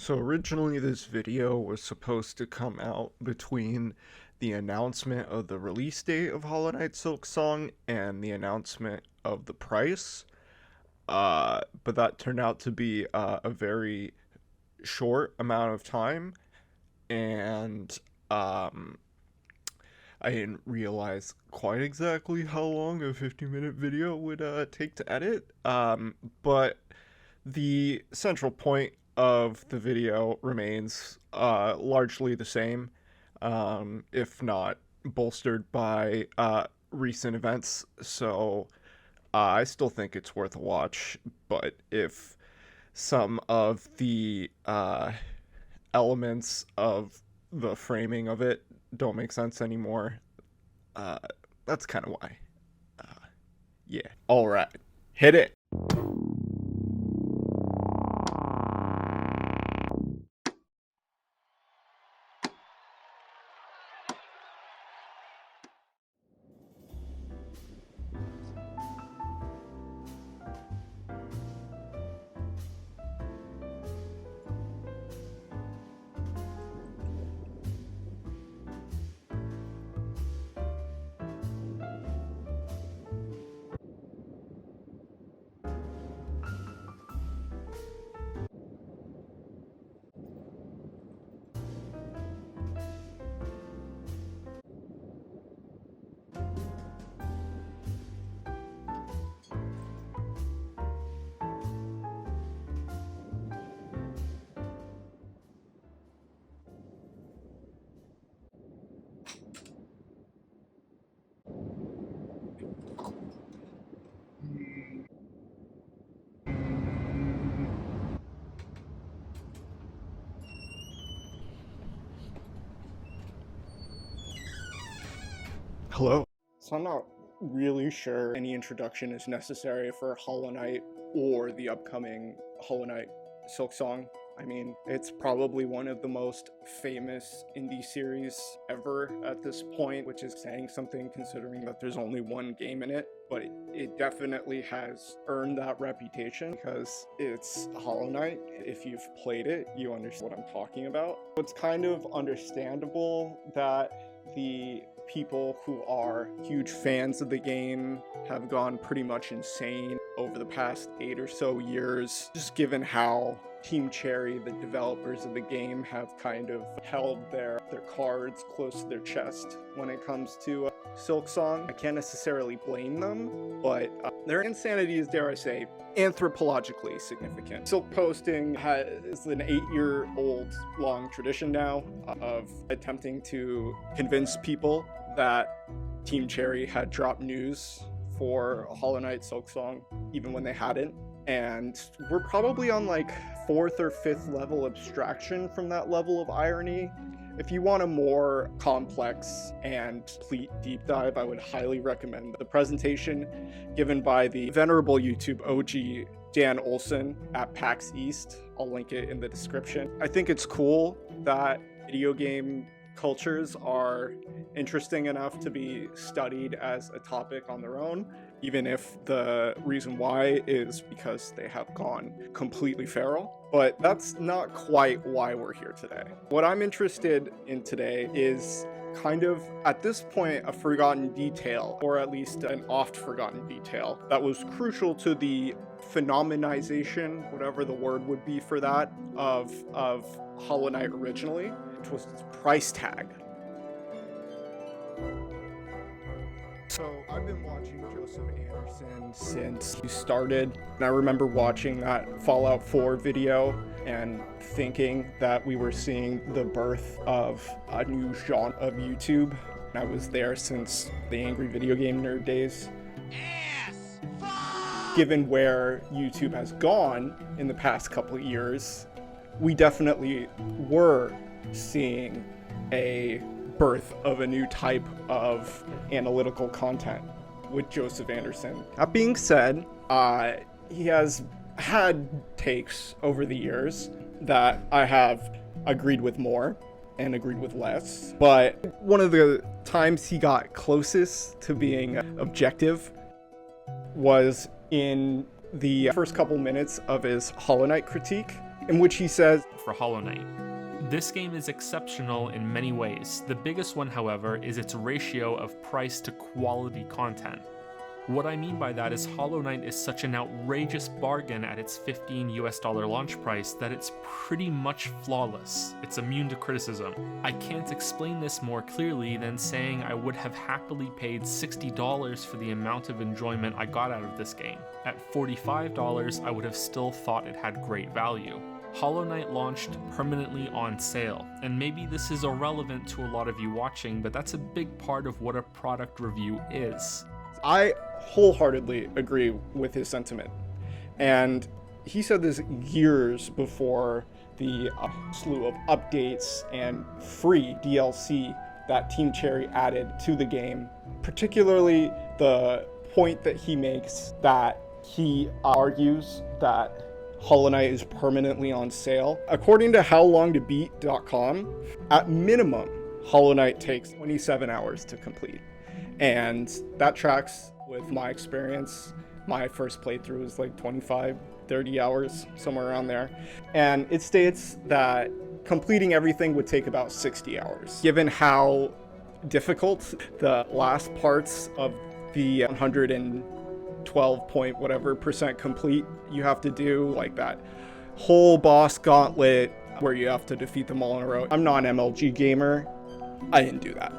So originally this video was supposed to come out between the announcement of the release date of Hollow Knight Silksong and the announcement of the price. But that turned out to be a very short amount of time, and I didn't realize quite exactly how long a 50-minute video would take to edit. But the central point of the video remains largely the same, if not bolstered by recent events. So I still think it's worth a watch, but if some of the elements of the framing of it don't make sense anymore, uh, that's kind of why. Yeah. All right. Hit it. Hello. So I'm not really sure any introduction is necessary for Hollow Knight or the upcoming Hollow Knight Silksong. I mean, it's probably one of the most famous indie series ever at this point, which is saying something considering that there's only one game in it. But it definitely has earned that reputation because it's Hollow Knight. If you've played it, you understand what I'm talking about. It's kind of understandable that the people who are huge fans of the game have gone pretty much insane over the past 8 or so years, just given how Team Cherry, the developers of the game, have kind of held their cards close to their chest when it comes to Silksong. I can't necessarily blame them, but their insanity is, dare I say, anthropologically significant. Silk posting is an 8-year-old long tradition now of attempting to convince people that Team Cherry had dropped news for Hollow Knight Silksong even when they hadn't. And we're probably on like 4th or 5th level abstraction from that level of irony. If you want a more complex and complete deep dive, I would highly recommend the presentation given by the venerable YouTube OG Dan Olson at PAX East. I'll link it in the description. I think it's cool that video game cultures are interesting enough to be studied as a topic on their own, even if the reason why is because they have gone completely feral. But that's not quite why we're here today. What I'm interested in today is kind of, at this point, a forgotten detail, or at least an oft-forgotten detail, that was crucial to the phenomenization, whatever the word would be for that, of Hollow Knight originally, which was its price tag. So I've been watching Joseph Anderson since he started, and I remember watching that Fallout 4 video and thinking that we were seeing the birth of a new genre of YouTube. I was there since the Angry Video Game Nerd days. Given where YouTube has gone in the past couple of years, we definitely were seeing a birth of a new type of analytical content with Joseph Anderson. That being said, he has had takes over the years that I have agreed with more and agreed with less, but one of the times he got closest to being objective was in the first couple minutes of his Hollow Knight critique. in which he says, for Hollow Knight. This game is exceptional in many ways. The biggest one, however, is its ratio of price to quality content. What I mean by that is Hollow Knight is such an outrageous bargain at its $15 launch price that it's pretty much flawless. It's immune to criticism. I can't explain this more clearly than saying I would have happily paid $60 for the amount of enjoyment I got out of this game. At $45, I would have still thought it had great value. Hollow Knight launched permanently on sale, and maybe this is irrelevant to a lot of you watching, but that's a big part of what a product review is. I wholeheartedly agree with his sentiment. And he said this years before the slew of updates and free DLC that Team Cherry added to the game, particularly the point that he makes that he argues that Hollow Knight is permanently on sale. According to howlongtobeat.com, at minimum, Hollow Knight takes 27 hours to complete. And that tracks with my experience. My first playthrough was like 25, 30 hours, somewhere around there. And it states that completing everything would take about 60 hours. Given how difficult the last parts of the 112 point whatever percent complete you have to do, like that whole boss gauntlet where you have to defeat them all in a row. I'm not an MLG gamer. I didn't do that.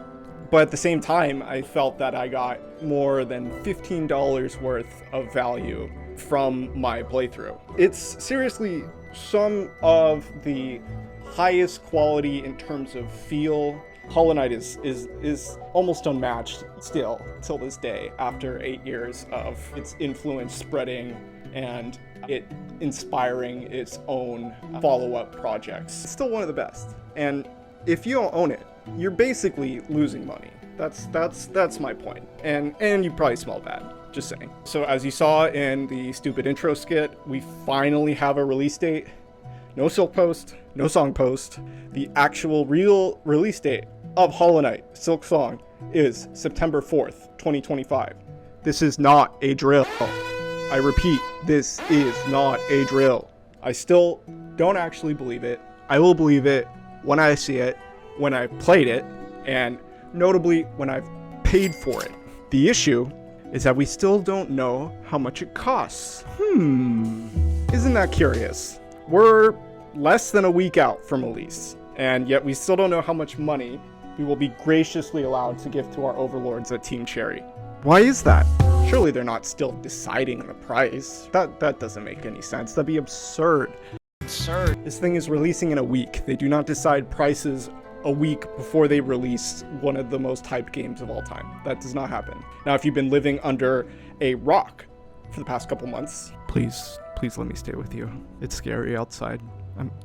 But at the same time, I felt that I got more than $15 worth of value from my playthrough. It's seriously some of the highest quality in terms of feel. Hollow Knight is almost unmatched still till this day after 8 years of its influence spreading and it inspiring its own follow-up projects. It's still one of the best. And if you don't own it, you're basically losing money. That's my point. And you probably smell bad, just saying. So as you saw in the stupid intro skit, we finally have a release date. No silk post, no song post. The actual real release date of Hollow Knight Silksong is September 4th, 2025. This is not a drill. I repeat, this is not a drill. I still don't actually believe it. I will believe it when I see it, when I've played it, and notably when I've paid for it. The issue is that we still don't know how much it costs. Isn't that curious? We're less than a week out from release, and yet we still don't know how much money we will be graciously allowed to give to our overlords at Team Cherry. Why is that? Surely they're not still deciding on the price. That doesn't make any sense. That'd be absurd. This thing is releasing in a week. They do not decide prices a week before they release one of the most hyped games of all time. That does not happen. Now, if you've been living under a rock for the past couple months, please let me stay with you. It's scary outside.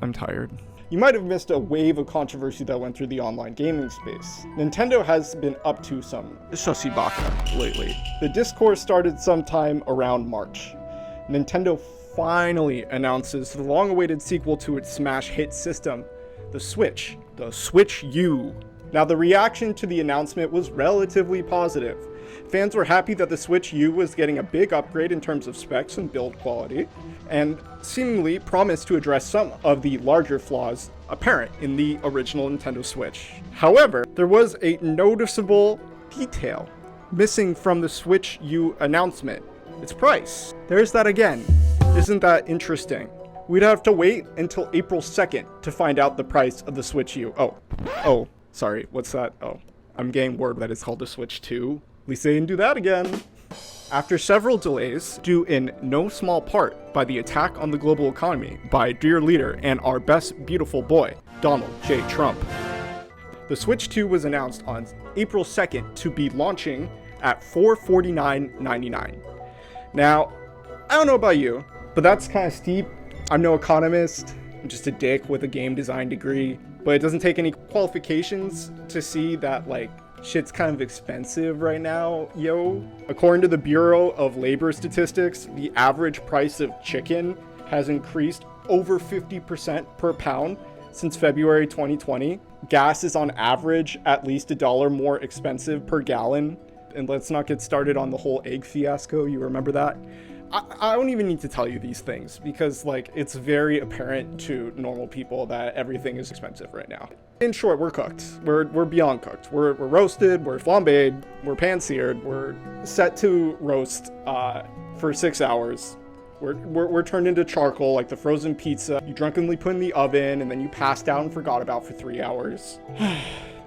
I'm tired. You might have missed a wave of controversy that went through the online gaming space. Nintendo has been up to some shosibaka lately. The discourse started sometime around March. Nintendo finally announces the long-awaited sequel to its smash hit system, the Switch U. Now, the reaction to the announcement was relatively positive. Fans were happy that the Switch U was getting a big upgrade in terms of specs and build quality, and seemingly promised to address some of the larger flaws apparent in the original Nintendo Switch. However, there was a noticeable detail missing from the Switch U announcement: its price. There's that again. Isn't that interesting? We'd have to wait until April 2nd to find out the price of the Switch U. Oh, sorry, what's that? Oh, I'm getting word that it's called the Switch 2. At least they didn't do that again. After several delays, due in no small part by the attack on the global economy by dear leader and our best beautiful boy, Donald J. Trump, the Switch 2 was announced on April 2nd to be launching at $449.99. Now, I don't know about you, but that's kind of steep. I'm no economist. I'm just a dick with a game design degree, but it doesn't take any qualifications to see that, like, shit's kind of expensive right now, yo. According to the Bureau of Labor Statistics, the average price of chicken has increased over 50% per pound since February 2020. Gas is on average at least $1 more expensive per gallon. And let's not get started on the whole egg fiasco, you remember that? I don't even need to tell you these things because, like, it's very apparent to normal people that everything is expensive right now. In short, we're cooked. We're beyond cooked. We're roasted, we're flambéed, we're pan-seared, we're set to roast for 6 hours. We're turned into charcoal like the frozen pizza you drunkenly put in the oven and then you passed out and forgot about for 3 hours.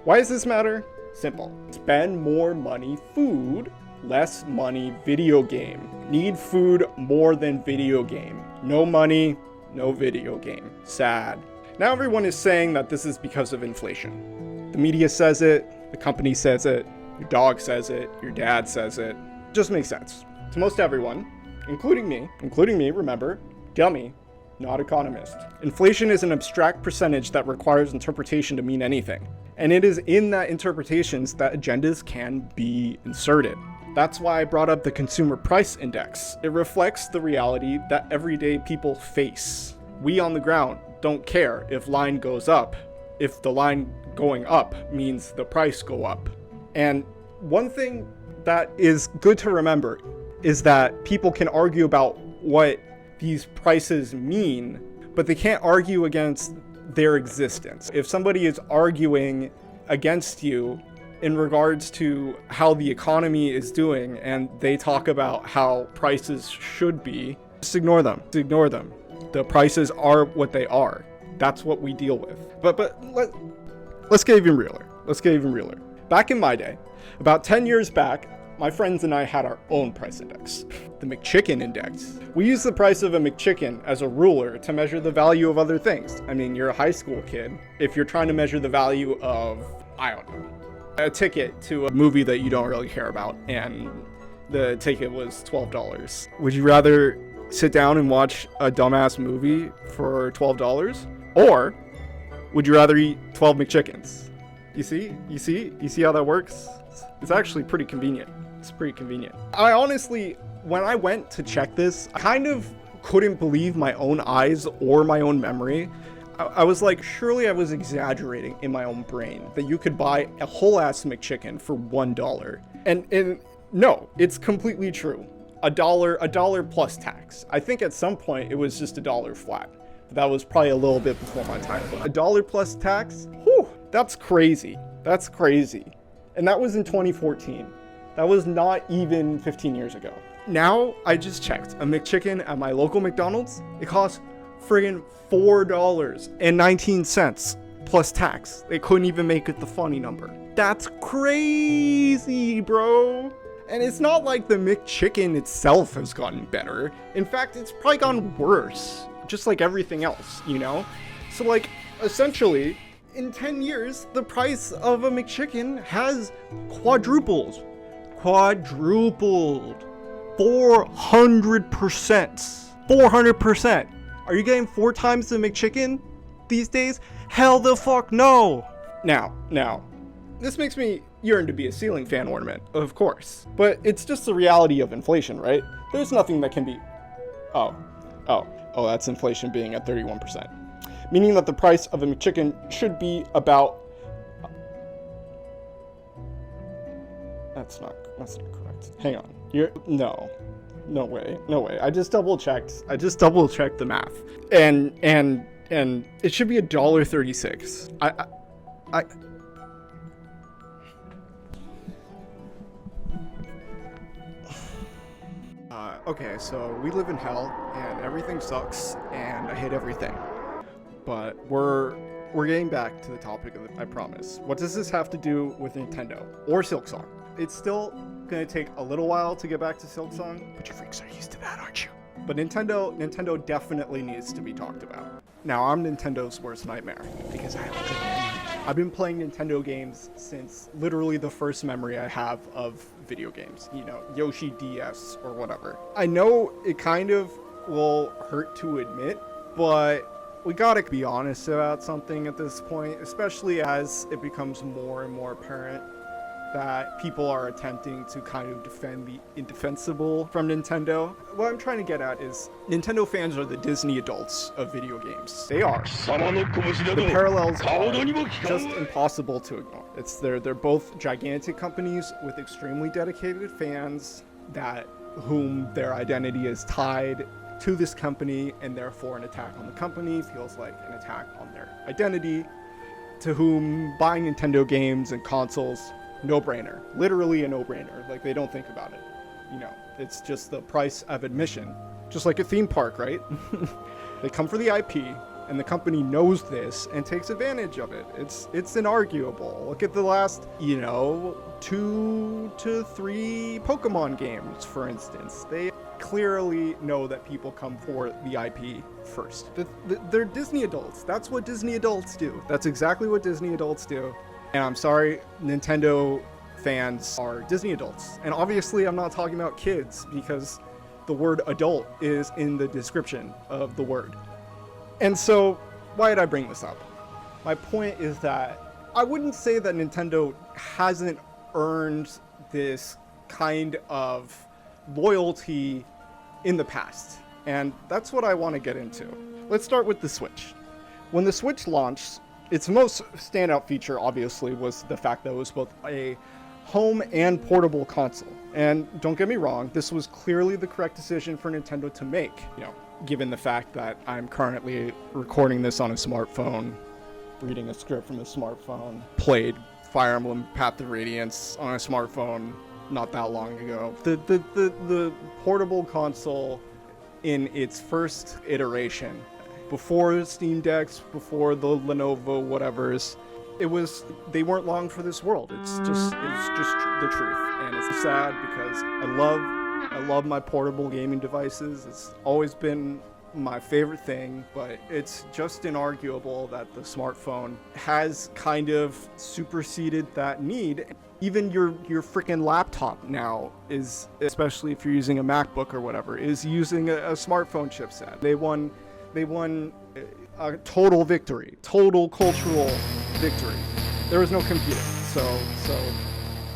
Why does this matter? Simple. Spend more money food, less money video game. Need food more than video game. No money, no video game. Sad. Now everyone is saying that this is because of inflation. The media says it, the company says it, your dog says it, your dad says it. It just makes sense. To most everyone, including me, remember, dummy, not economist. Inflation is an abstract percentage that requires interpretation to mean anything. And it is in that interpretations that agendas can be inserted. That's why I brought up the Consumer Price Index. It reflects the reality that everyday people face. We on the ground don't care if line goes up, if the line going up means the price go up. And one thing that is good to remember is that people can argue about what these prices mean, but they can't argue against their existence. If somebody is arguing against you in regards to how the economy is doing and they talk about how prices should be, just ignore them. Ignore them. The prices are what they are. That's what we deal with. But let's get even realer. Let's get even realer. Back in my day, about 10 years back, my friends and I had our own price index, the McChicken index. We used the price of a McChicken as a ruler to measure the value of other things. I mean, you're a high school kid. If you're trying to measure the value of, I don't know, a ticket to a movie that you don't really care about, and the ticket was $12. Would you rather sit down and watch a dumbass movie for $12? Or would you rather eat 12 McChickens? You see how that works? It's actually pretty convenient. It's pretty convenient. I honestly, when I went to check this, I kind of couldn't believe my own eyes or my own memory. I was like, surely I was exaggerating in my own brain that you could buy a whole ass McChicken for $1. And no, it's completely true. A dollar plus tax. I think at some point it was just $1 flat. But that was probably a little bit before my time. But $1 plus tax? Whew, that's crazy. That's crazy. And that was in 2014. That was not even 15 years ago. Now, I just checked. A McChicken at my local McDonald's, it costs friggin' $4.19 plus tax. They couldn't even make it the funny number. That's crazy, bro. And it's not like the McChicken itself has gotten better. In fact, it's probably gotten worse. Just like everything else, you know? So like, essentially, in 10 years, the price of a McChicken has quadrupled. 400%. 400%. Are you getting 4 times the McChicken these days? Hell the fuck no. Now, this makes me yearn to be a ceiling fan ornament, of course. But it's just the reality of inflation, right? There's nothing that can be... Oh, that's inflation being at 31%. Meaning that the price of a McChicken should be about... That's not correct. Hang on. No way. I just double checked the math. And it should be $1.36. Okay, so we live in hell and everything sucks and I hate everything. But we're getting back to the topic of it, I promise. What does this have to do with Nintendo or Silksong? It's still gonna take a little while to get back to Silksong, but you freaks are used to that, aren't you? But Nintendo definitely needs to be talked about. Now, I'm Nintendo's worst nightmare because I have a good memory. I've been playing Nintendo games since literally the first memory I have of video games. You know, Yoshi DS or whatever. I know it kind of will hurt to admit, but we gotta be honest about something at this point, especially as it becomes more and more apparent that people are attempting to kind of defend the indefensible from Nintendo. What I'm trying to get at is Nintendo fans are the Disney adults of video games. They are. The parallels are just impossible to ignore. They're both gigantic companies with extremely dedicated fans that whom their identity is tied to this company, and therefore an attack on the company feels like an attack on their identity, to whom buying Nintendo games and consoles, no-brainer. Literally a no-brainer. Like, they don't think about it. You know, it's just the price of admission. Just like a theme park, right? They come for the IP, and the company knows this and takes advantage of it. It's inarguable. Look at the last, 2 to 3 Pokemon games, for instance. They clearly know that people come for the IP first. They're Disney adults. That's what Disney adults do. That's exactly what Disney adults do. And I'm sorry, Nintendo fans are Disney adults. And obviously I'm not talking about kids, because the word adult is in the description of the word. And so, why did I bring this up? My point is that I wouldn't say that Nintendo hasn't earned this kind of loyalty in the past. And that's what I want to get into. Let's start with the Switch. When the Switch launched, its most standout feature, obviously, was the fact that it was both a home and portable console. And don't get me wrong, this was clearly the correct decision for Nintendo to make, given the fact that I'm currently recording this on a smartphone, reading a script from a smartphone, played Fire Emblem Path of Radiance on a smartphone not that long ago. The portable console in its first iteration, before the Steam Decks, before the Lenovo whatevers, they weren't long for this world. It's just the truth, and it's sad because I love my portable gaming devices. It's always been my favorite thing, but it's just inarguable that the smartphone has kind of superseded that need. Even your freaking laptop now is, especially if you're using a MacBook or whatever, is using a smartphone chipset. They won a total victory, total cultural victory. There was no competing. So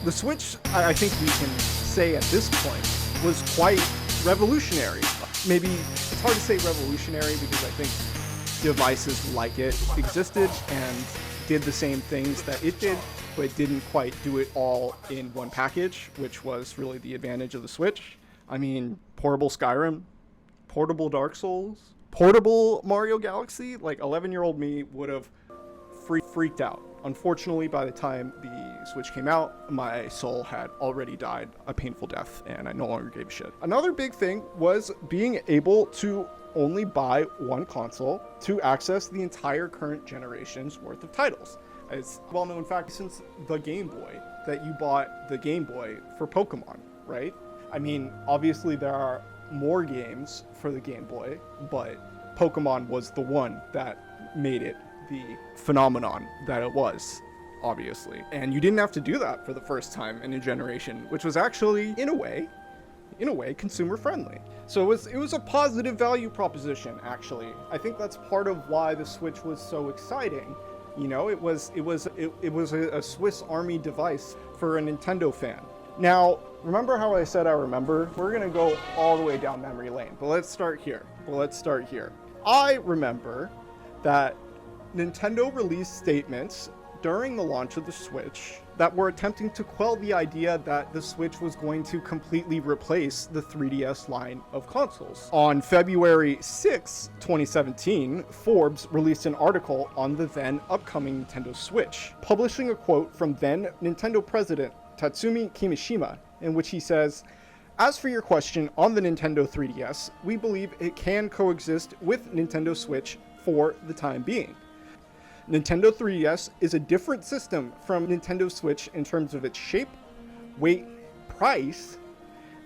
the Switch, I think we can say at this point, was quite revolutionary. Maybe it's hard to say revolutionary because I think devices like it existed and did the same things that it did, but didn't quite do it all in one package, which was really the advantage of the Switch. I mean, portable Skyrim, portable Dark Souls, portable Mario Galaxy. Like, 11-year-old me would have freaked out. Unfortunately, by the time the Switch came out, my soul had already died a painful death, and I no longer gave a shit. Another big thing was being able to only buy one console to access the entire current generation's worth of titles. It's a well-known fact since the Game Boy that you bought the Game Boy for Pokemon, right? I mean, obviously there are more games for the Game Boy, but Pokemon was the one that made it the phenomenon that it was, obviously. And you didn't have to do that for the first time in a generation, which was actually, in a way, consumer friendly. So it was a positive value proposition, actually. I think that's part of why the Switch was so exciting. It was a Swiss Army device for a Nintendo fan. Now, remember how I said I remember? We're gonna go all the way down memory lane, but let's start here. I remember that Nintendo released statements during the launch of the Switch that were attempting to quell the idea that the Switch was going to completely replace the 3DS line of consoles. On February 6, 2017, Forbes released an article on the then upcoming Nintendo Switch, publishing a quote from then Nintendo president Tatsumi Kimishima, in which he says, "As for your question on the Nintendo 3DS, we believe it can coexist with Nintendo Switch for the time being. Nintendo 3DS is a different system from Nintendo Switch in terms of its shape, weight, price,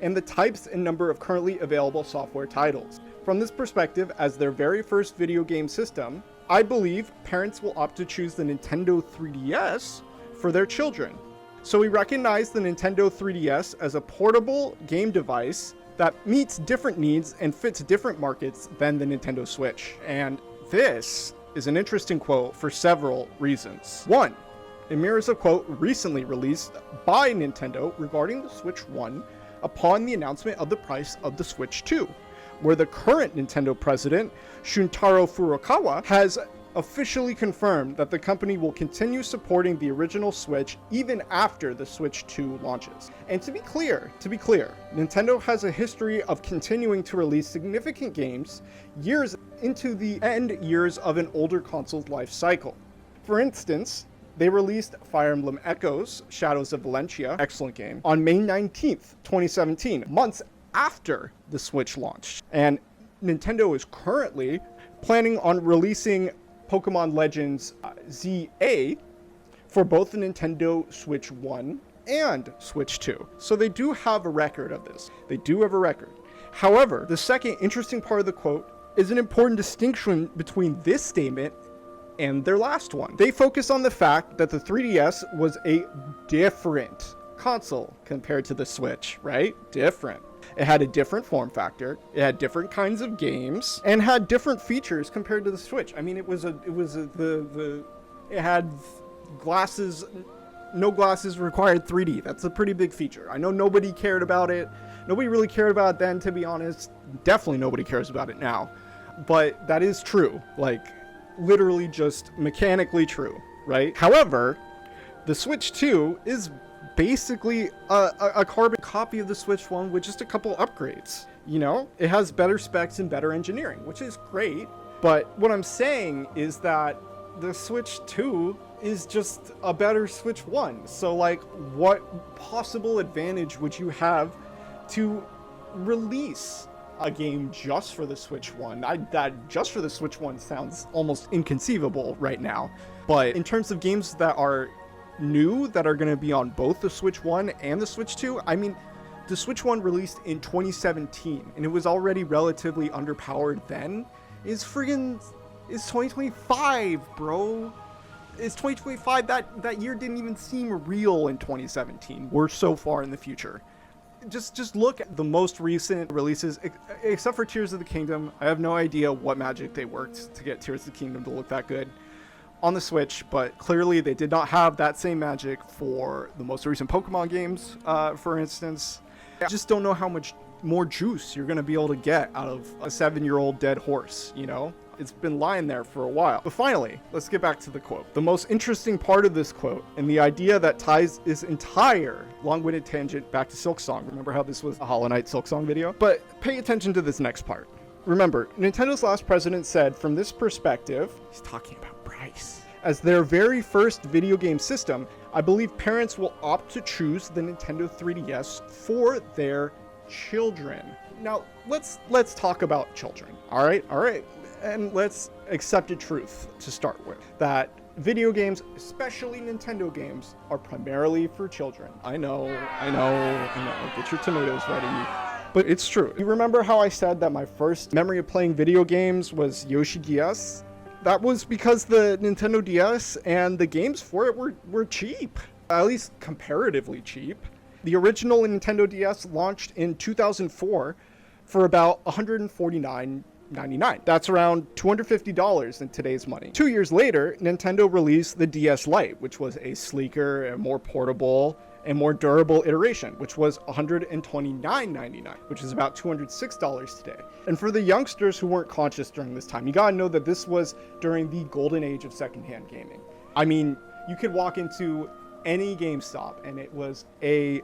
and the types and number of currently available software titles. From this perspective, as their very first video game system, I believe parents will opt to choose the Nintendo 3DS for their children. So we recognize the Nintendo 3DS as a portable game device that meets different needs and fits different markets than the Nintendo Switch." And this is an interesting quote for several reasons. One, it mirrors a quote recently released by Nintendo regarding the Switch 1 upon the announcement of the price of the Switch 2, where the current Nintendo president, Shuntaro Furukawa, has officially confirmed that the company will continue supporting the original Switch even after the Switch 2 launches. And to be clear, Nintendo has a history of continuing to release significant games years into the end years of an older console's life cycle. For instance, they released Fire Emblem Echoes, Shadows of Valentia, excellent game, on May 19th, 2017, months after the Switch launched. And Nintendo is currently planning on releasing Pokemon Legends ZA for both the Nintendo Switch 1 and Switch 2. So they do have a record of this. They do have a record. However, the second interesting part of the quote is an important distinction between this statement and their last one. They focus on the fact that the 3DS was a different console compared to the Switch, right? Different. It had a different form factor, it had different kinds of games, and had different features compared to the Switch. I mean, it had glasses, no glasses required 3D. That's a pretty big feature. I know nobody cared about it. Nobody really cared about it then, to be honest. Definitely nobody cares about it now. But that is true. Like, literally just mechanically true, right? However, the Switch 2 is basically a carbon copy of the Switch 1 with just a couple upgrades. You know, it has better specs and better engineering, which is great. But what I'm saying is that the Switch 2 is just a better Switch 1. So like, what possible advantage would you have to release a game just for the Switch 1? That just for the Switch 1 sounds almost inconceivable right now. But in terms of games that are new, that are going to be on both the Switch 1 and the Switch 2, I mean, the Switch 1 released in 2017 and it was already relatively underpowered then. It's 2025, bro. It's 2025. That year didn't even seem real in 2017. We're so far in the future. Just look at the most recent releases, except for Tears of the Kingdom. I have no idea what magic they worked to get Tears of the Kingdom to look that good on the Switch, but clearly they did not have that same magic for the most recent Pokemon games, for instance. I just don't know how much more juice you're going to be able to get out of a 7-year-old dead horse, you know? It's been lying there for a while. But finally, let's get back to the quote. The most interesting part of this quote, and the idea that ties this entire long-winded tangent back to Silksong. Remember how this was a Hollow Knight Silksong video? But pay attention to this next part. Remember, Nintendo's last president said, from this perspective, he's talking about price. As their very first video game system, I believe parents will opt to choose the Nintendo 3DS for their children. Now, let's talk about children. All right. And let's accept a truth to start with, that video games, especially Nintendo games, are primarily for children. I know. Get your tomatoes ready. But it's true. You remember how I said that my first memory of playing video games was Yoshi DS? That was because the Nintendo DS and the games for it were cheap. At least comparatively cheap. The original Nintendo DS launched in 2004 for about $149.99. That's around $250 in today's money. 2 years later, Nintendo released the DS Lite, which was a sleeker and more portable and more durable iteration, which was $129.99, which is about $206 today. And for the youngsters who weren't conscious during this time, you gotta know that this was during the golden age of secondhand gaming. I mean, you could walk into any GameStop and it was a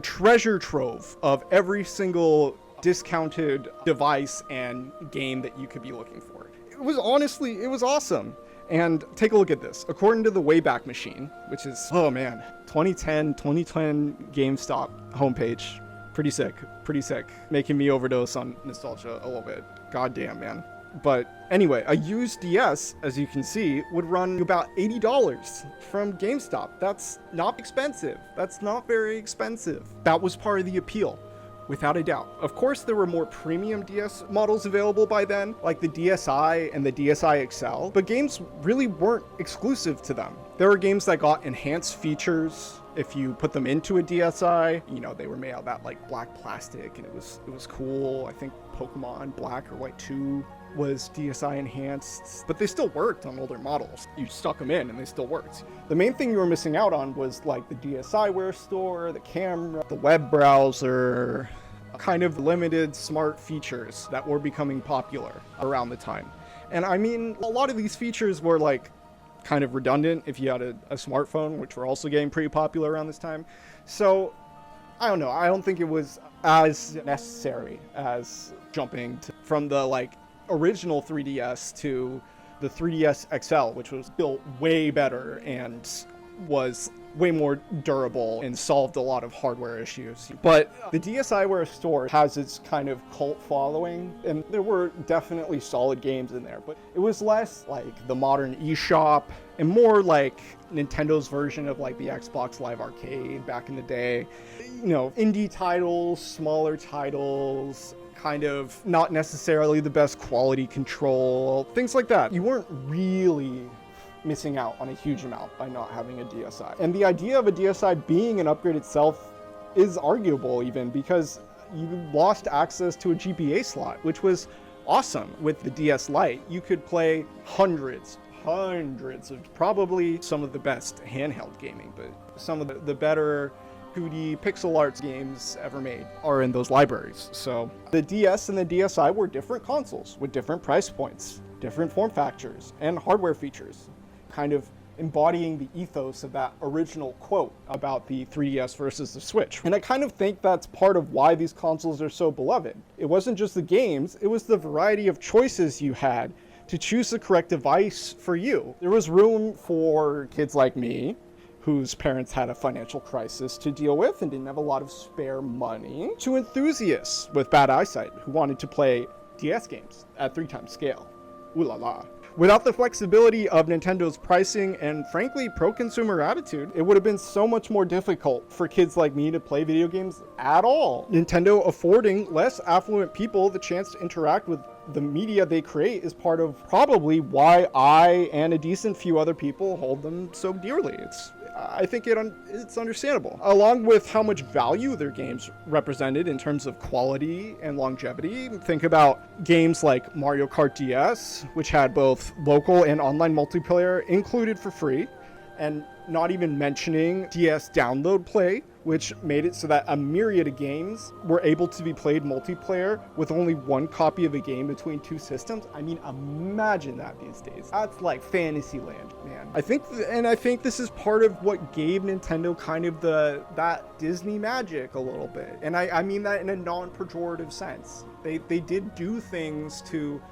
treasure trove of every single discounted device and game that you could be looking for. It was awesome. And take a look at this. According to the Wayback Machine, which is, 2010 GameStop homepage. Pretty sick. Making me overdose on nostalgia a little bit. Goddamn, man. But anyway, a used DS, as you can see, would run about $80 from GameStop. That's not expensive. That's not very expensive. That was part of the appeal, without a doubt. Of course, there were more premium DS models available by then, like the DSi and the DSi XL, but games really weren't exclusive to them. There were games that got enhanced features if you put them into a DSi. You know, they were made out of that like black plastic and it was cool. I think Pokemon Black or White 2 was DSi enhanced, but they still worked on older models. You stuck them in and they still worked. The main thing you were missing out on was like the DSiWare store, the camera, the web browser, kind of limited smart features that were becoming popular around the time. And I mean, a lot of these features were like kind of redundant if you had a smartphone, which were also getting pretty popular around this time. So I don't know. I don't think it was as necessary as jumping from the like original 3DS to the 3DS XL, which was built way better and was way more durable and solved a lot of hardware issues. But the DSiWare store has its kind of cult following, and there were definitely solid games in there, but it was less like the modern eShop and more like Nintendo's version of like the Xbox Live Arcade back in the day. You know, indie titles, smaller titles, kind of not necessarily the best quality control, things like that. You weren't really missing out on a huge amount by not having a DSi. And the idea of a DSi being an upgrade itself is arguable even, because you lost access to a GBA slot, which was awesome. With the DS Lite, you could play hundreds of probably some of the best handheld gaming, but some of the better 2D pixel arts games ever made are in those libraries. So the DS and the DSi were different consoles with different price points, different form factors, and hardware features, kind of embodying the ethos of that original quote about the 3DS versus the Switch. And I kind of think that's part of why these consoles are so beloved. It wasn't just the games, it was the variety of choices you had to choose the correct device for you. There was room for kids like me, whose parents had a financial crisis to deal with and didn't have a lot of spare money, to enthusiasts with bad eyesight who wanted to play DS games at 3 times scale. Ooh la la. Without the flexibility of Nintendo's pricing and frankly pro-consumer attitude, it would have been so much more difficult for kids like me to play video games at all. Nintendo affording less affluent people the chance to interact with the media they create is part of probably why I and a decent few other people hold them so dearly. I think it's understandable. Along with how much value their games represented in terms of quality and longevity. Think about games like Mario Kart DS, which had both local and online multiplayer included for free, and not even mentioning DS download play, which made it so that a myriad of games were able to be played multiplayer with only one copy of a game between 2 systems. I mean, imagine that these days. That's like fantasy land, man. I think this is part of what gave Nintendo kind of that Disney magic a little bit. And I mean that in a non-pejorative sense. They did do things to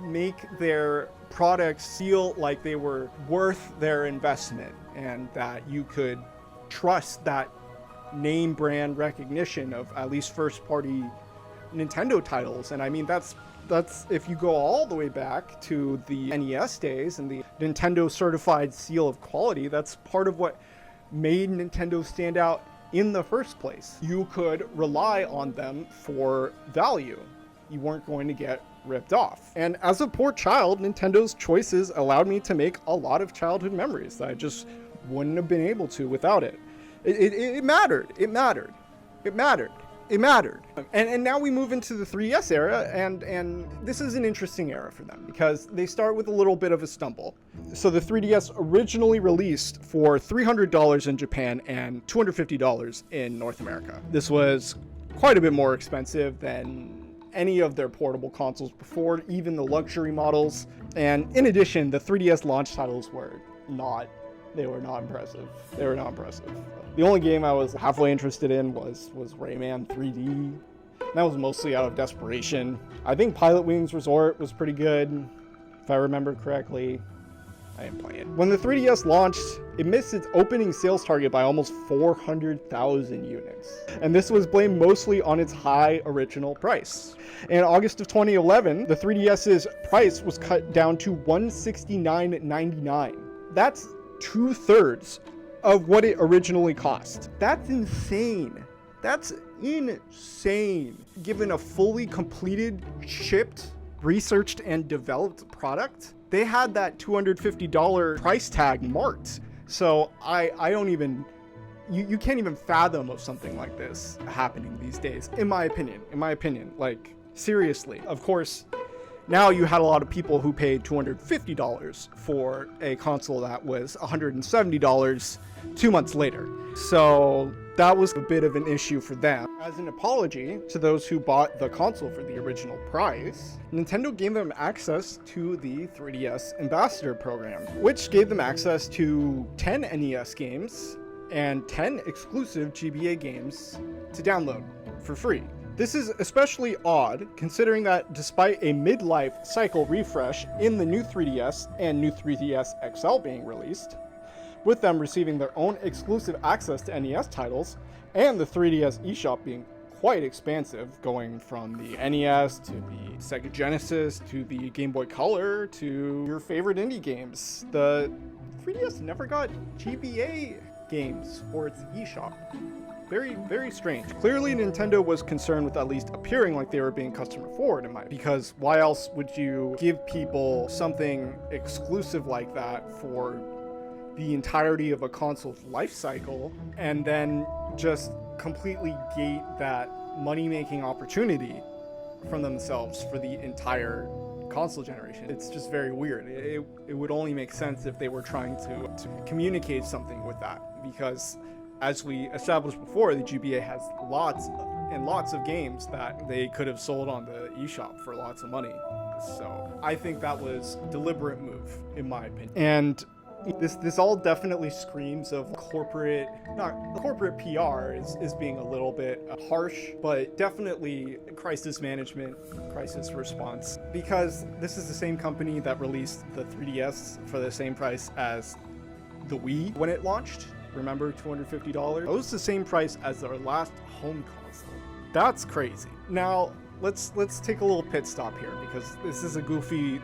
make their products feel like they were worth their investment, and that you could trust that name brand recognition of at least first party Nintendo titles. And I mean, that's if you go all the way back to the NES days and the Nintendo certified seal of quality, that's part of what made Nintendo stand out in the first place. You could rely on them for value. You weren't going to get ripped off. And as a poor child, Nintendo's choices allowed me to make a lot of childhood memories that I just wouldn't have been able to without it. It mattered. And now we move into the 3DS era, and this is an interesting era for them because they start with a little bit of a stumble. So the 3DS originally released for $300 in Japan and $250 in North America. This was quite a bit more expensive than any of their portable consoles before, even the luxury models. And in addition, the 3DS launch titles were not impressive. The only game I was halfway interested in was Rayman 3D. That was mostly out of desperation. I think Pilot Wings Resort was pretty good, if I remember correctly. I didn't play it. When the 3DS launched, it missed its opening sales target by almost 400,000 units. And this was blamed mostly on its high original price. In August of 2011, the 3DS's price was cut down to $169.99. That's 2/3 of what it originally cost. That's insane. Given a fully completed, shipped, researched, and developed product, they had that $250 price tag marked. So I don't even, you can't even fathom of something like this happening these days, in my opinion, like seriously. Of course, now you had a lot of people who paid $250 for a console that was $170 2 months later. So that was a bit of an issue for them. As an apology to those who bought the console for the original price, Nintendo gave them access to the 3DS Ambassador program, which gave them access to 10 NES games and 10 exclusive GBA games to download for free. This is especially odd considering that despite a midlife cycle refresh in the new 3DS and new 3DS XL being released, with them receiving their own exclusive access to NES titles, and the 3DS eShop being quite expansive, going from the NES to the Sega Genesis to the Game Boy Color to your favorite indie games. The 3DS never got GBA games for its eShop. Very, very strange. Clearly, Nintendo was concerned with at least appearing like they were being customer forward, because why else would you give people something exclusive like that for the entirety of a console's life cycle and then just completely gate that money-making opportunity from themselves for the entire console generation? It's just very weird. It would only make sense if they were trying to communicate something with that, because as we established before, the GBA has lots and lots of games that they could have sold on the eShop for lots of money. So I think that was a deliberate move, in my opinion. And this all definitely screams of corporate PR is being a little bit harsh, but definitely crisis management, crisis response, because this is the same company that released the 3DS for the same price as the Wii when it launched. Remember, $250? It was the same price as their last home console. That's crazy. Now, let's take a little pit stop here, because this is a goofy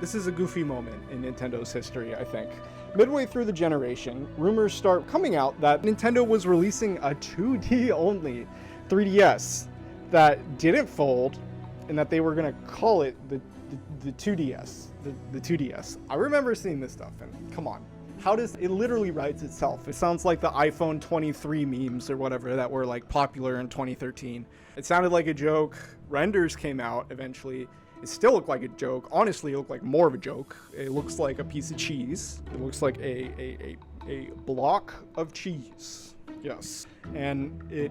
moment in Nintendo's history, I think. Midway through the generation, rumors start coming out that Nintendo was releasing a 2D only 3DS that didn't fold, and that they were gonna call it the 2DS, the 2DS. I remember seeing this stuff, and come on. How does it literally writes itself? It sounds like the iPhone 23 memes or whatever that were like popular in 2013. It sounded like a joke. Renders came out eventually. It still looked like a joke. Honestly, it looked like more of a joke. It looks like a piece of cheese. It looks like a block of cheese. Yes. And it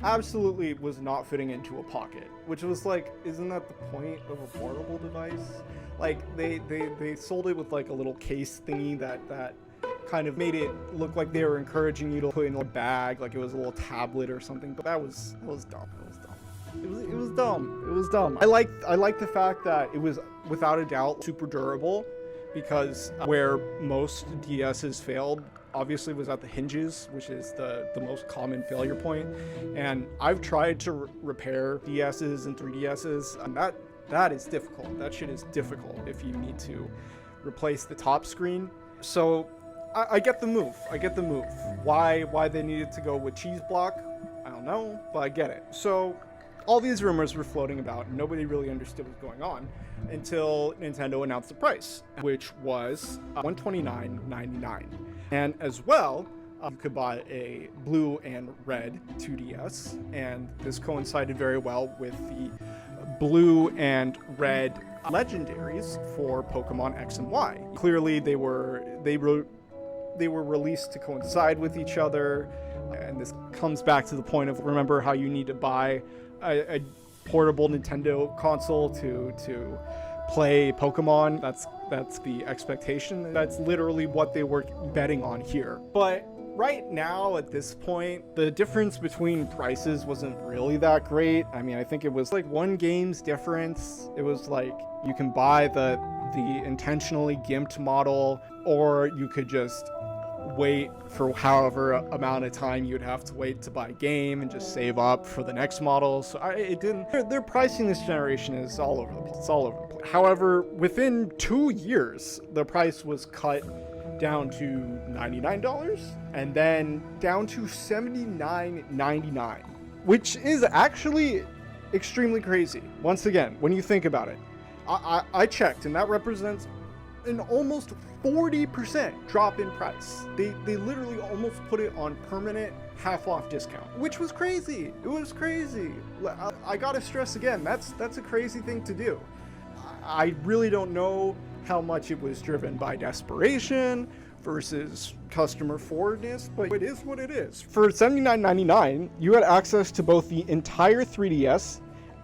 absolutely was not fitting into a pocket, which was like, isn't that the point of a portable device? Like they sold it with like a little case thingy that kind of made it look like they were encouraging you to put in a bag, like it was a little tablet or something. But that was dumb. It was dumb. It was dumb. I like the fact that it was without a doubt super durable, because where most DSs failed obviously was at the hinges, which is the most common failure point. And I've tried to repair DSs and 3DSs, and that is difficult. That shit is difficult if you need to replace the top screen. So I get the move. Why they needed to go with cheese block, I don't know, but I get it. So all these rumors were floating about, and nobody really understood what's going on until Nintendo announced the price, which was $129.99. And as well, you could buy a blue and red 2DS, and this coincided very well with the blue and red legendaries for Pokemon X and Y. Clearly, they were released to coincide with each other, and this comes back to the point of, remember how you need to buy a portable Nintendo console to play Pokemon? That's the expectation. That's literally what they were betting on here. But right now, at this point, the difference between prices wasn't really that great. I mean, I think it was like one game's difference. It was like you can buy the intentionally gimped model, or you could just wait for however amount of time you'd have to wait to buy a game and just save up for the next model. So their pricing this generation is all over the place. It's all over the place. However, within 2 years, the price was cut down to $99 and then down to $79.99, which is actually extremely crazy. Once again, when you think about it, I checked, and that represents an almost 40% drop in price. They literally almost put it on permanent half-off discount, which was crazy. It was crazy. I gotta stress again, that's a crazy thing to do. I really don't know how much it was driven by desperation versus customer forwardness, but it is what it is. For $79.99, you had access to both the entire 3DS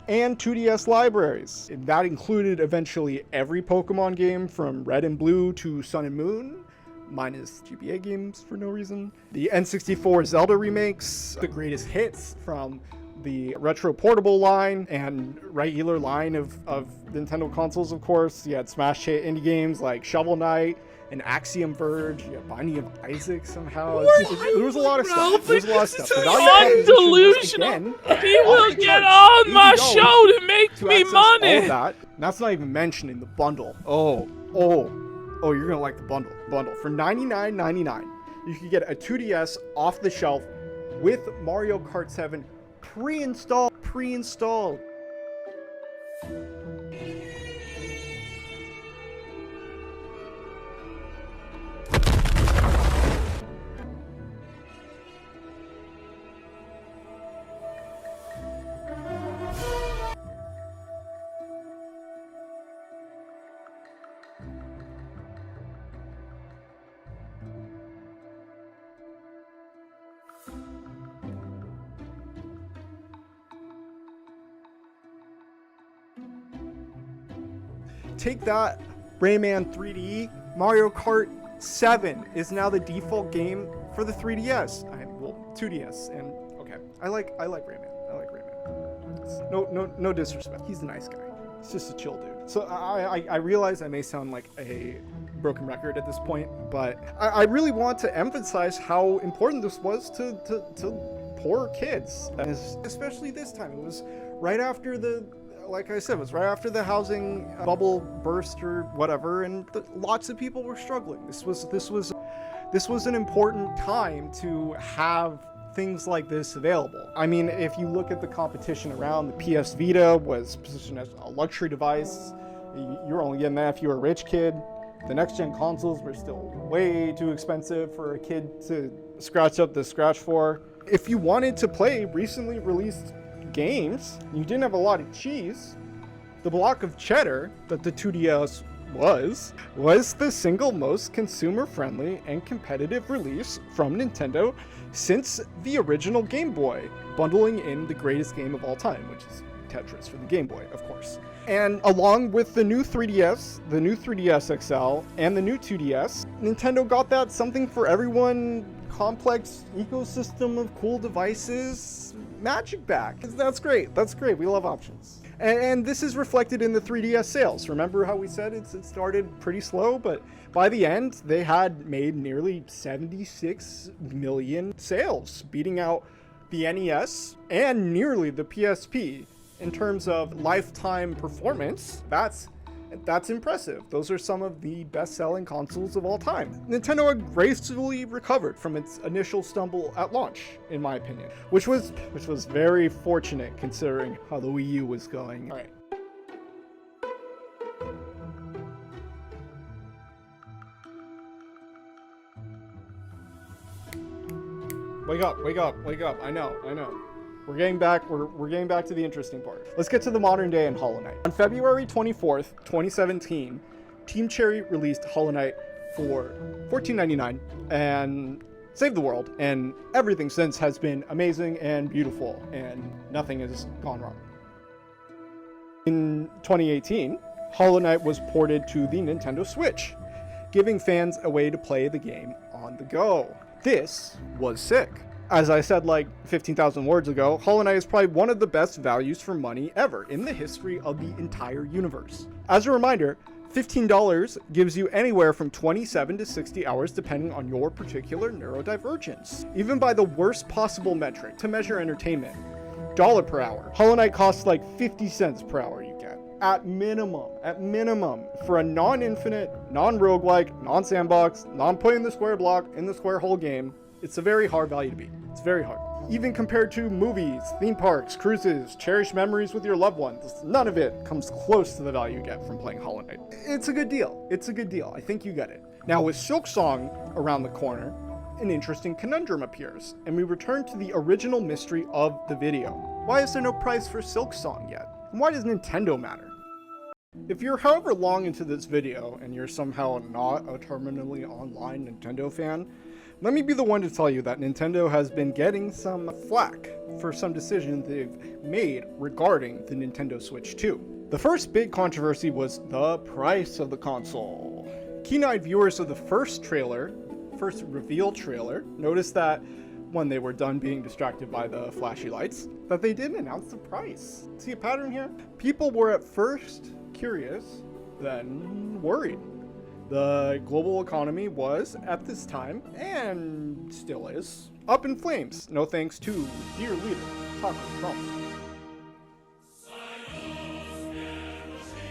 and 2DS libraries. That included eventually every Pokemon game from Red and Blue to Sun and Moon, minus GBA games for no reason. The N64 Zelda remakes, the greatest hits from the retro portable line and regular line of Nintendo consoles, of course. You had smash hit indie games like Shovel Knight and Axiom Verge. You had Binding of Isaac somehow. There was a lot of stuff. There was a lot of stuff. The value proposition was, again, he will get on my show to make me money. All of that. And that's not even mentioning the bundle. Oh, you're gonna like the bundle. For $99.99, you could get a 2DS off the shelf with Mario Kart 7 pre-installed. Take that, Rayman 3D. Mario Kart 7 is now the default game for the 3DS. 2DS. And okay, I like Rayman. No disrespect. He's a nice guy. He's just a chill dude. So I realize I may sound like a broken record at this point, but I really want to emphasize how important this was to poor kids, especially this time. It was right after like I said, it was right after the housing bubble burst or whatever, and lots of people were struggling. This was an important time to have things like this available. I mean, if you look at the competition around, the PS Vita was positioned as a luxury device. You're only getting that if you're a rich kid. The next gen consoles were still way too expensive for a kid to scratch up the scratch for. If you wanted to play recently released games, you didn't have a lot of cheese, the block of cheddar that the 2DS was the single most consumer-friendly and competitive release from Nintendo since the original Game Boy, bundling in the greatest game of all time, which is Tetris for the Game Boy, of course. And along with the new 3DS, the new 3DS XL, and the new 2DS, Nintendo got that something for everyone complex ecosystem of cool devices magic back. That's great. We love options. And this is reflected in the 3DS sales. Remember how we said it started pretty slow, but by the end, they had made nearly 76 million sales, beating out the NES and nearly the PSP. In terms of lifetime performance, that's impressive. Those are some of the best-selling consoles of all time. Nintendo had gracefully recovered from its initial stumble at launch, in my opinion, which was very fortunate considering how the Wii U was going. All right. Wake up. I know. We're getting back to the interesting part. Let's get to the modern day in Hollow Knight. On February 24th, 2017, Team Cherry released Hollow Knight for $14.99 and saved the world, and everything since has been amazing and beautiful, and nothing has gone wrong. In 2018, Hollow Knight was ported to the Nintendo Switch, giving fans a way to play the game on the go. This was sick. As I said like 15,000 words ago, Hollow Knight is probably one of the best values for money ever in the history of the entire universe. As a reminder, $15 gives you anywhere from 27 to 60 hours depending on your particular neurodivergence. Even by the worst possible metric to measure entertainment, dollar per hour, Hollow Knight costs like 50 cents per hour you get. At minimum, for a non-infinite, non-roguelike, non-sandbox, non-putting the square block in the square hole game, it's a very hard value to beat. It's very hard. Even compared to movies, theme parks, cruises, cherished memories with your loved ones, none of it comes close to the value you get from playing Hollow Knight. It's a good deal. I think you get it. Now with Silksong around the corner, an interesting conundrum appears, and we return to the original mystery of the video. Why is there no price for Silksong yet? And why does Nintendo matter? If you're however long into this video and you're somehow not a terminally online Nintendo fan, let me be the one to tell you that Nintendo has been getting some flack for some decisions they've made regarding the Nintendo Switch 2. The first big controversy was the price of the console. Keen-eyed viewers of the first reveal trailer, noticed that when they were done being distracted by the flashy lights, that they didn't announce the price. See a pattern here? People were at first curious, then worried. The global economy was, at this time, and still is, up in flames, no thanks to dear leader, Taco Trump.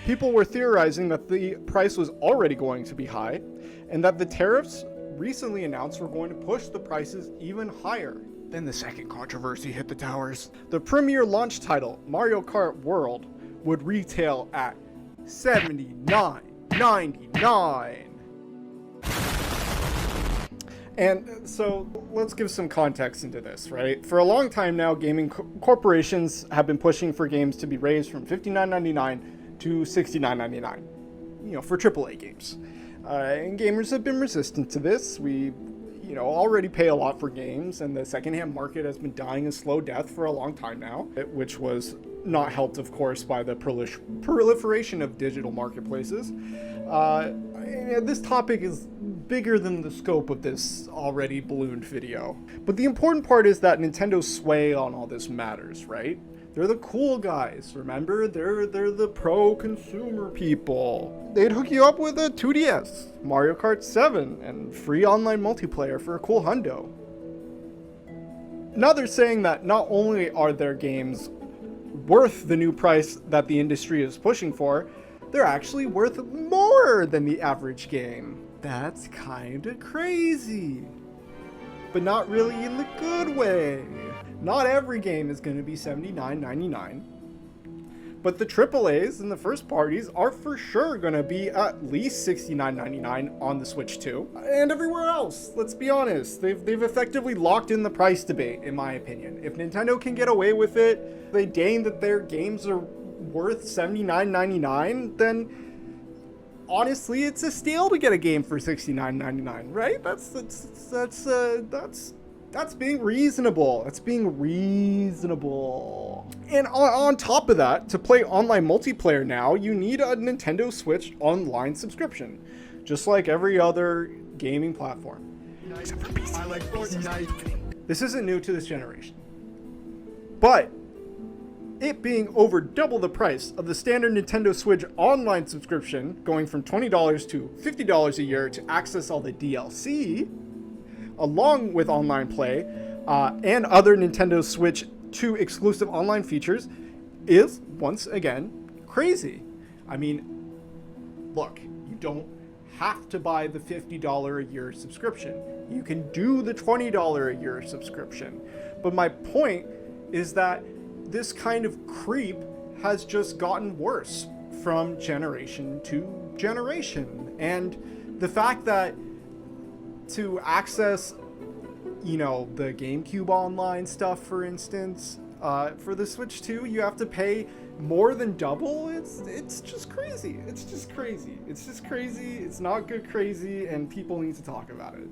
People were theorizing that the price was already going to be high, and that the tariffs recently announced were going to push the prices even higher. Then the second controversy hit the towers. The premier launch title, Mario Kart World, would retail at $79.99. And so let's give some context into this, right? For a long time now, gaming corporations have been pushing for games to be raised from $59.99 to $69.99, for AAA games. And gamers have been resistant to this. We, already pay a lot for games, and the secondhand market has been dying a slow death for a long time now, which was not helped, of course, by the proliferation of digital marketplaces. This topic is bigger than the scope of this already ballooned video. But the important part is that Nintendo's sway on all this matters, right? They're the cool guys, remember? They're the pro-consumer people. They'd hook you up with a 2DS, Mario Kart 7, and free online multiplayer for a cool hundo. Now they're saying that not only are their games worth the new price that the industry is pushing for, they're actually worth more than the average game. That's kinda crazy. But not really in the good way. Not every game is going to be $79.99, but the AAAs and the first parties are for sure going to be at least $69.99 on the Switch 2, and everywhere else. Let's be honest, they've effectively locked in the price debate, in my opinion. If Nintendo can get away with it, they deign that their games are worth $79.99, then honestly, it's a steal to get a game for $69.99, right? That's being reasonable. That's being reasonable. And on top of that, to play online multiplayer now, you need a Nintendo Switch online subscription, just like every other gaming platform. Except for PC. I like Fortnite. This isn't new to this generation. But it being over double the price of the standard Nintendo Switch online subscription, going from $20 to $50 a year to access all the DLC, along with online play and other Nintendo Switch 2 exclusive online features, is once again crazy. I mean, look, you don't have to buy the $50 a year subscription. You can do the $20 a year subscription. But my point is that this kind of creep has just gotten worse from generation to generation. And the fact that to access, the GameCube online stuff, for instance, for the Switch 2, you have to pay more than double. It's just crazy. It's just crazy. It's not good crazy, and people need to talk about it.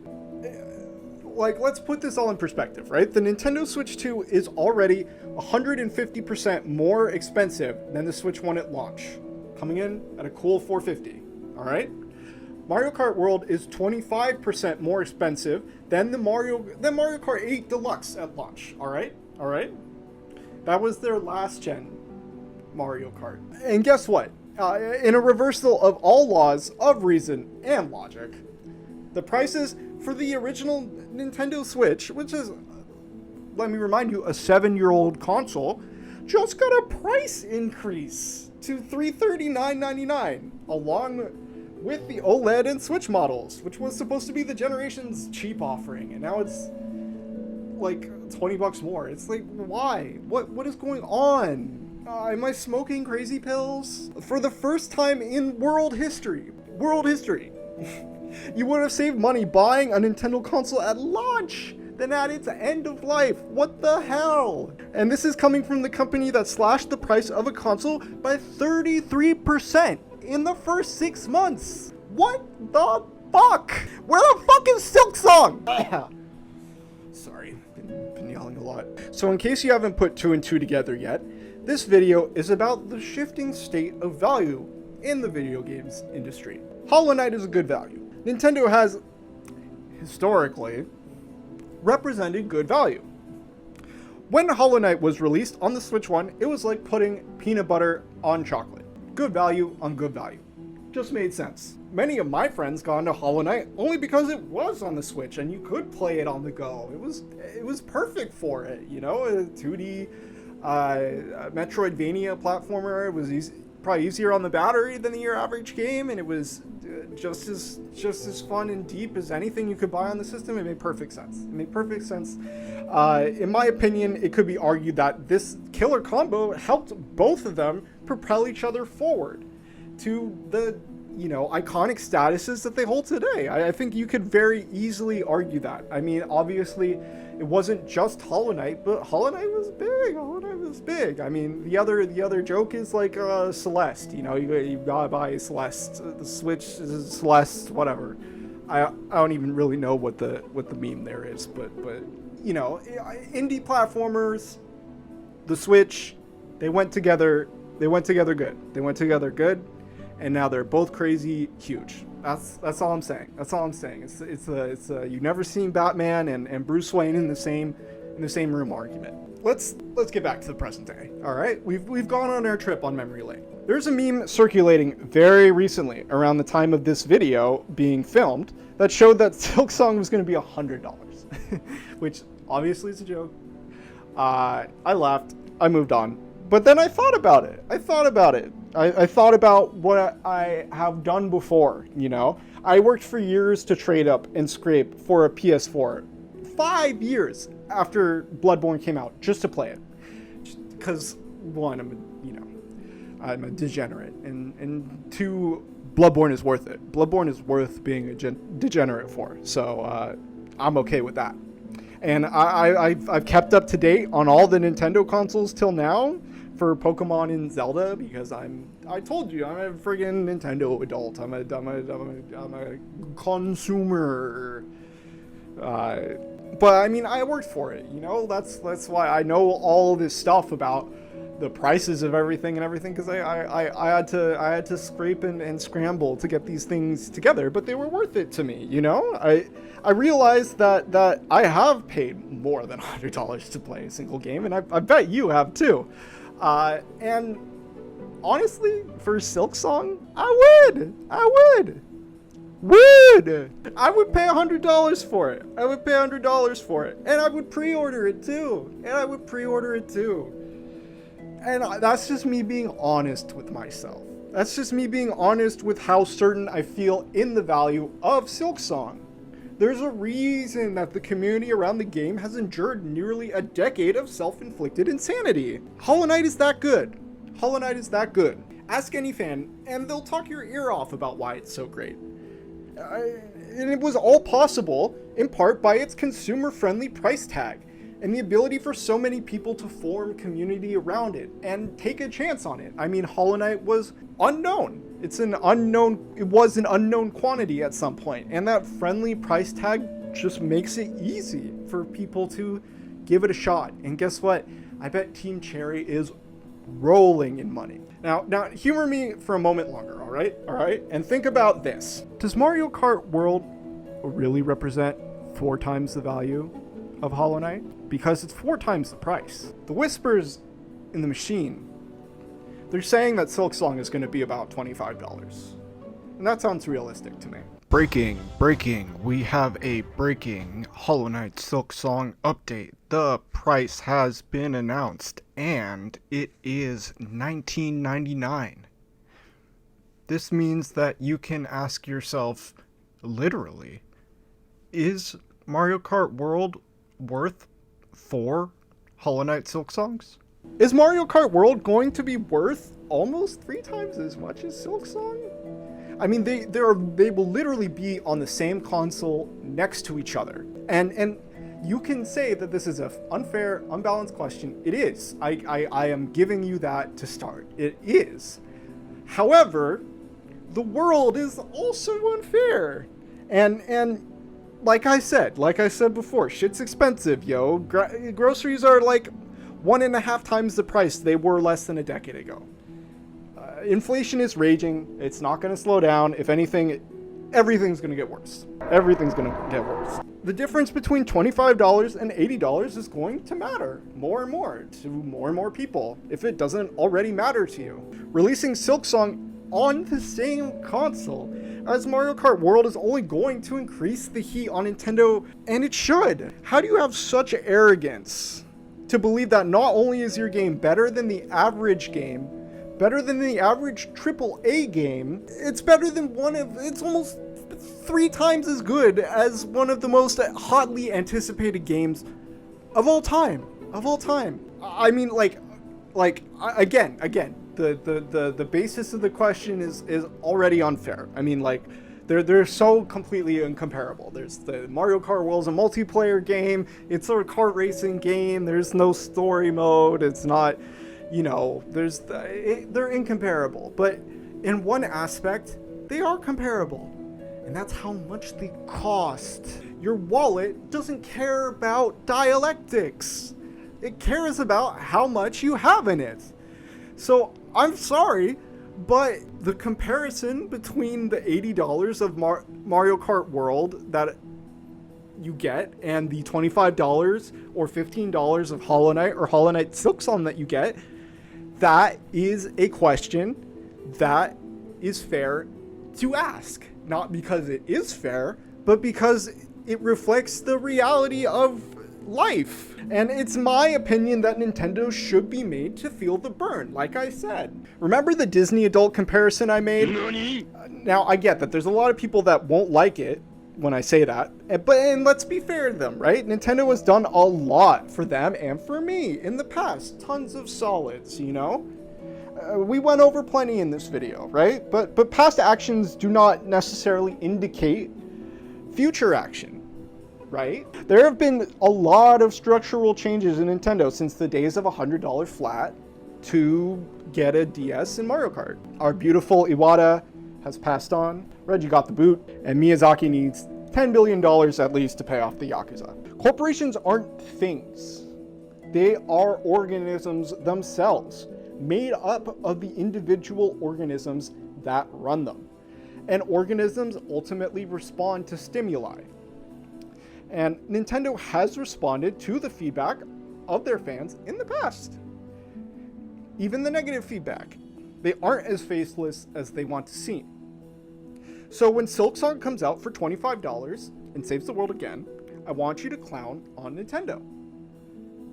Let's put this all in perspective, right? The Nintendo Switch 2 is already 150% more expensive than the Switch 1 at launch, coming in at a cool $450, all right? Mario Kart World is 25% more expensive than Mario Kart 8 Deluxe at launch. All right? That was their last gen Mario Kart. And guess what? In a reversal of all laws of reason and logic, the prices for the original Nintendo Switch, which is, let me remind you, a 7-year-old console, just got a price increase to $339.99, along with the OLED and Switch models, which was supposed to be the generation's cheap offering, and now it's like $20 more. It's like, why? What is going on? Am I smoking crazy pills? For the first time in world history, you would have saved money buying a Nintendo console at launch than at its end of life. What the hell? And this is coming from the company that slashed the price of a console by 33% in the first 6 months. What the fuck? Where the fuck is Silksong? Sorry, been yelling a lot. So in case you haven't put 2 and 2 together yet, this video is about the shifting state of value in the video games industry. Hollow Knight is a good value. Nintendo has historically represented good value. When Hollow Knight was released on the Switch 1, it was like putting peanut butter on chocolate. Good value on good value. Just made sense. Many of my friends got into Hollow Knight only because it was on the Switch and you could play it on the go. It was perfect for it, you know, a 2D Metroidvania platformer. It was probably easier on the battery than your average game, and it was just as fun and deep as anything you could buy on the system. It made perfect sense. In my opinion, it could be argued that this killer combo helped both of them propel each other forward to the, you know, iconic statuses that they hold today. I think you could very easily argue that. I mean, obviously, it wasn't just Hollow Knight, but Hollow Knight was big. I mean, the other joke is like Celeste. You know, you gotta buy Celeste. The Switch is Celeste, whatever. I don't even really know what the meme there is, but you know, indie platformers, the Switch, they went together good, and now they're both crazy huge. That's all I'm saying. It's a you've never seen Batman and Bruce Wayne in the same room argument. Let's get back to the present day. All right, we've gone on our trip on memory lane. There's a meme circulating very recently around the time of this video being filmed that showed that Silksong was going to be $100, which obviously is a joke. I laughed. I moved on. But then I thought about it. I thought about what I have done before, you know? I worked for years to trade up and scrape for a PS4. 5 years after Bloodborne came out, just to play it. Because, one, I'm a degenerate, and two, Bloodborne is worth it. Bloodborne is worth being a degenerate for, so I'm okay with that. And I've kept up to date on all the Nintendo consoles till now for Pokemon and Zelda, because I told you, I'm a friggin' Nintendo adult. I'm a consumer. But I mean, I worked for it, you know. That's why I know all this stuff about the prices of everything, because I had to scrape and scramble to get these things together, but they were worth it to me, you know. I realized that I have paid more than $100 to play a single game, and I bet you have too. And honestly, for Silksong, I would pay $100 for it. And I would pre-order it too. And that's just me being honest with myself. That's just me being honest with how certain I feel in the value of Silksong. There's a reason that the community around the game has endured nearly a decade of self-inflicted insanity. Hollow Knight is that good. Ask any fan, and they'll talk your ear off about why it's so great. And it was all possible, in part, by its consumer-friendly price tag, and the ability for so many people to form community around it, and take a chance on it. I mean, Hollow Knight was unknown. It was an unknown quantity at some point, and that friendly price tag just makes it easy for people to give it a shot. And guess what? I bet Team Cherry is rolling in money. Now humor me for a moment longer, all right? And think about this. Does Mario Kart World really represent 4 times the value of Hollow Knight? Because it's 4 times the price. The whispers in the machine, they're saying that Silksong is going to be about $25. And that sounds realistic to me. Breaking. We have a breaking Hollow Knight Silksong update. The price has been announced, and it is $19.99. This means that you can ask yourself, literally, is Mario Kart World worth 4 Hollow Knight Silksongs? Is Mario Kart World going to be worth almost 3 times as much as Silksong? I mean, they will literally be on the same console next to each other. And You can say that this is an unfair, unbalanced question. It is. I am giving you that to start. It is. However, the world is also unfair. And like I said before, shit's expensive, yo. Groceries are like 1.5 times the price they were less than a decade ago. Inflation is raging. It's not going to slow down. If anything, everything's going to get worse. Everything's going to get worse. The difference between $25 and $80 is going to matter more and more to more and more people if it doesn't already matter to you. Releasing Silksong on the same console as Mario Kart World is only going to increase the heat on Nintendo, and it should. How do you have such arrogance to believe that not only is your game better than the average game, better than the average AAA game, it's better than it's almost 3 times as good as one of the most hotly anticipated games of all time. I mean, again, the basis of the question is already unfair. I mean, like, they're so completely incomparable. There's the Mario Kart World's a multiplayer game. It's a kart racing game. There's no story mode. It's not, they're incomparable. But in one aspect, they are comparable. And that's how much they cost. Your wallet doesn't care about dialectics. It cares about how much you have in it. So, I'm sorry, but the comparison between the $80 of Mario Kart World that you get and the $25 or $15 of Hollow Knight or Hollow Knight Silksong that you get, that is a question that is fair to ask. Not because it is fair, but because it reflects the reality of life. And it's my opinion that Nintendo should be made to feel the burn, like I said. Remember the Disney adult comparison I made? Now, I get that there's a lot of people that won't like it when I say that, and let's be fair to them, right? Nintendo has done a lot for them and for me in the past. Tons of solids, we went over plenty in this video, right? But past actions do not necessarily indicate future action, right? There have been a lot of structural changes in Nintendo since the days of $100 flat to get a DS in Mario Kart. Our beautiful Iwata has passed on, Reggie got the boot, and Miyazaki needs $10 billion at least to pay off the Yakuza. Corporations aren't things. They are organisms themselves, made up of the individual organisms that run them. And organisms ultimately respond to stimuli. And Nintendo has responded to the feedback of their fans in the past. Even the negative feedback. They aren't as faceless as they want to seem. So when Silksong comes out for $25 and saves the world again, I want you to clown on Nintendo.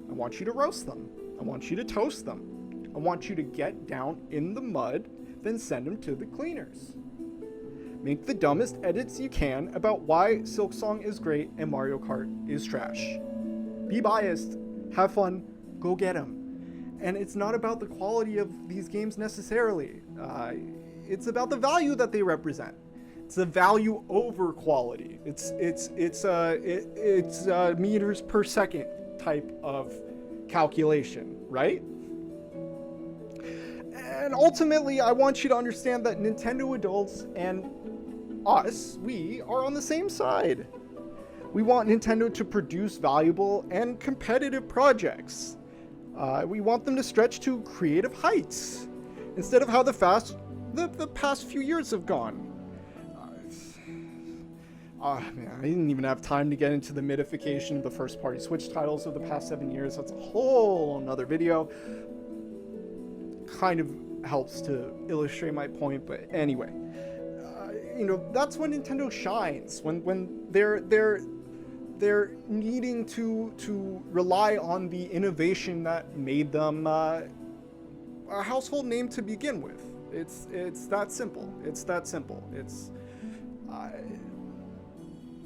I want you to roast them. I want you to toast them. I want you to get down in the mud, then send them to the cleaners. Make the dumbest edits you can about why Silksong is great and Mario Kart is trash. Be biased, have fun, go get them. And it's not about the quality of these games necessarily. It's about the value that they represent. It's the value over quality. It's meters per second type of calculation, right? And ultimately, I want you to understand that Nintendo adults and us, we are on the same side. We want Nintendo to produce valuable and competitive projects. We want them to stretch to creative heights instead of how the past few years have gone. Man, I didn't even have time to get into the mitification of the first-party Switch titles of the past 7 years. That's a whole another video. Kind of helps to illustrate my point, but anyway, that's when Nintendo shines. When they're needing to rely on the innovation that made them a household name to begin with. It's that simple. It's that simple.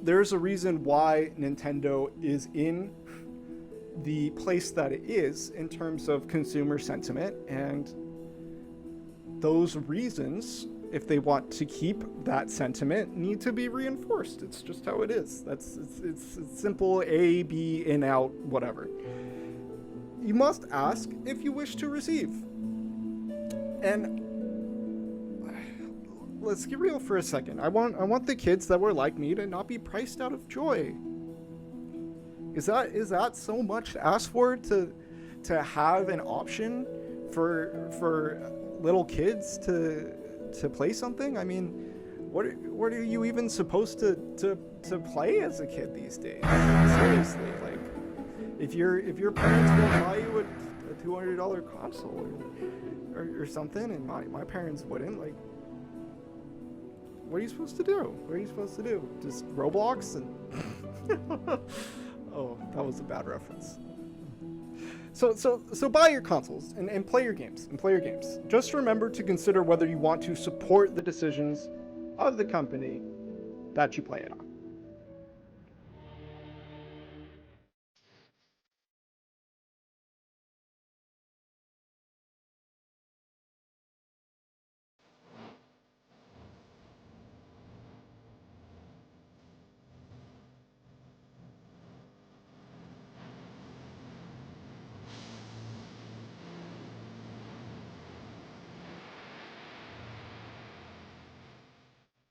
There's a reason why Nintendo is in the place that it is in terms of consumer sentiment, and those reasons if they want to keep that sentiment, need to be reinforced. It's just how it is. It's simple A, B, in, out, whatever. You must ask if you wish to receive. And let's get real for a second. I want the kids that were like me to not be priced out of joy. Is that so much to ask for, to have an option for little kids to play something? I mean, what are you even supposed to play as a kid these days? Seriously, like if your parents will buy you a $200 console or something, and my parents wouldn't, like, what are you supposed to do? What are you supposed to do? Just Roblox and oh, that was a bad reference. So buy your consoles and play your games Just remember to consider whether you want to support the decisions of the company that you play it on.